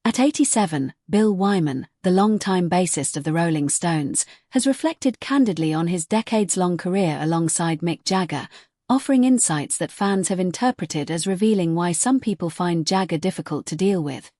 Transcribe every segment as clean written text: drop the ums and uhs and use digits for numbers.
At 87, Bill Wyman, the longtime bassist of the Rolling Stones, has reflected candidly on his decades-long career alongside Mick Jagger, offering insights that fans have interpreted as revealing why some people find Jagger difficult to deal with.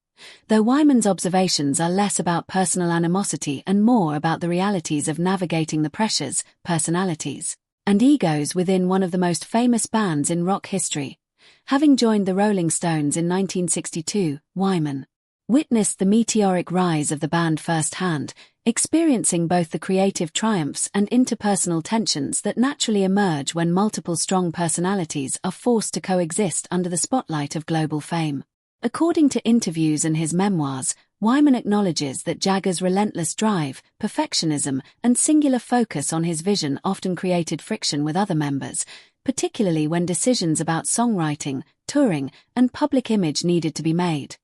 Though Wyman's observations are less about personal animosity and more about the realities of navigating the pressures, personalities, and egos within one of the most famous bands in rock history. Having joined the Rolling Stones in 1962, Wyman witnessed the meteoric rise of the band firsthand, experiencing both the creative triumphs and interpersonal tensions that naturally emerge when multiple strong personalities are forced to coexist under the spotlight of global fame. According to interviews and his memoirs, Wyman acknowledges that Jagger's relentless drive, perfectionism, and singular focus on his vision often created friction with other members, particularly when decisions about songwriting, touring, and public image needed to be made.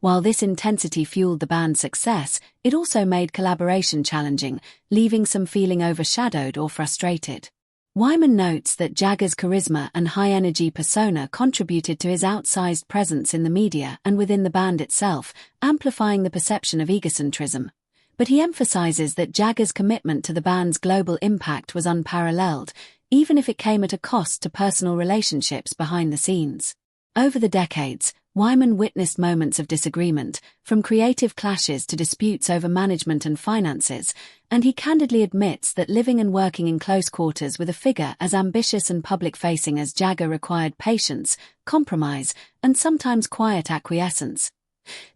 While this intensity fueled the band's success, it also made collaboration challenging, leaving some feeling overshadowed or frustrated. Wyman notes that Jagger's charisma and high-energy persona contributed to his outsized presence in the media and within the band itself, amplifying the perception of egocentrism. But he emphasizes that Jagger's commitment to the band's global impact was unparalleled, even if it came at a cost to personal relationships behind the scenes. Over the decades, Wyman witnessed moments of disagreement, from creative clashes to disputes over management and finances, and he candidly admits that living and working in close quarters with a figure as ambitious and public-facing as Jagger required patience, compromise, and sometimes quiet acquiescence.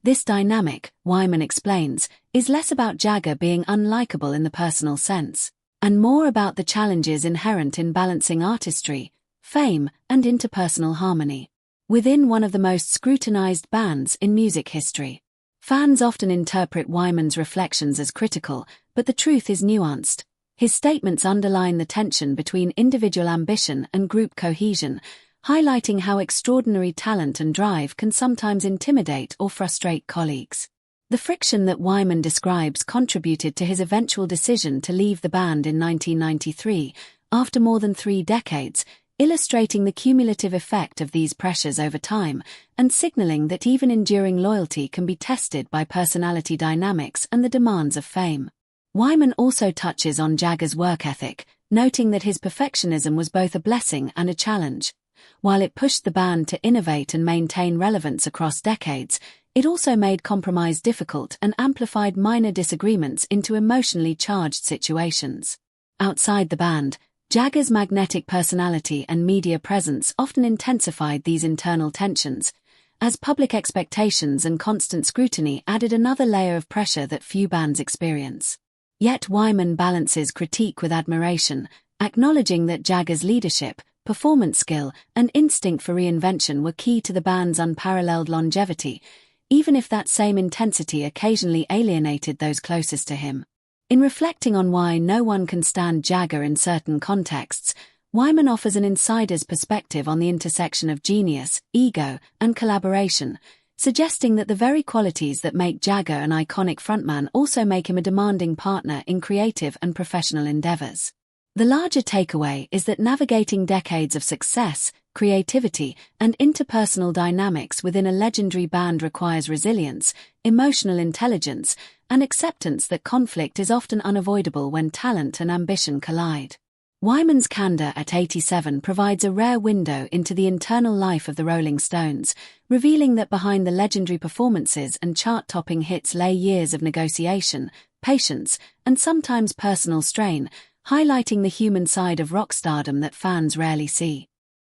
This dynamic, Wyman explains, is less about Jagger being unlikable in the personal sense, and more about the challenges inherent in balancing artistry, fame, and interpersonal harmony. Within one of the most scrutinized bands in music history, fans often interpret Wyman's reflections as critical, but the truth is nuanced. His statements underline the tension between individual ambition and group cohesion, highlighting how extraordinary talent and drive can sometimes intimidate or frustrate colleagues. The friction that Wyman describes contributed to his eventual decision to leave the band in 1993, after more than 3 decades, illustrating the cumulative effect of these pressures over time, and signaling that even enduring loyalty can be tested by personality dynamics and the demands of fame. Wyman also touches on Jagger's work ethic, noting that his perfectionism was both a blessing and a challenge. While it pushed the band to innovate and maintain relevance across decades, it also made compromise difficult and amplified minor disagreements into emotionally charged situations. Outside the band, Jagger's magnetic personality and media presence often intensified these internal tensions, as public expectations and constant scrutiny added another layer of pressure that few bands experience. Yet Wyman balances critique with admiration, acknowledging that Jagger's leadership, performance skill, and instinct for reinvention were key to the band's unparalleled longevity, even if that same intensity occasionally alienated those closest to him. In reflecting on why no one can stand Jagger in certain contexts, Wyman offers an insider's perspective on the intersection of genius, ego, and collaboration, suggesting that the very qualities that make Jagger an iconic frontman also make him a demanding partner in creative and professional endeavors. The larger takeaway is that navigating decades of success, creativity, and interpersonal dynamics within a legendary band requires resilience, emotional intelligence, and acceptance that conflict is often unavoidable when talent and ambition collide. Wyman's candor at 87 provides a rare window into the internal life of the Rolling Stones, revealing that behind the legendary performances and chart-topping hits lay years of negotiation, patience, and sometimes personal strain, highlighting the human side of rock stardom that fans rarely see.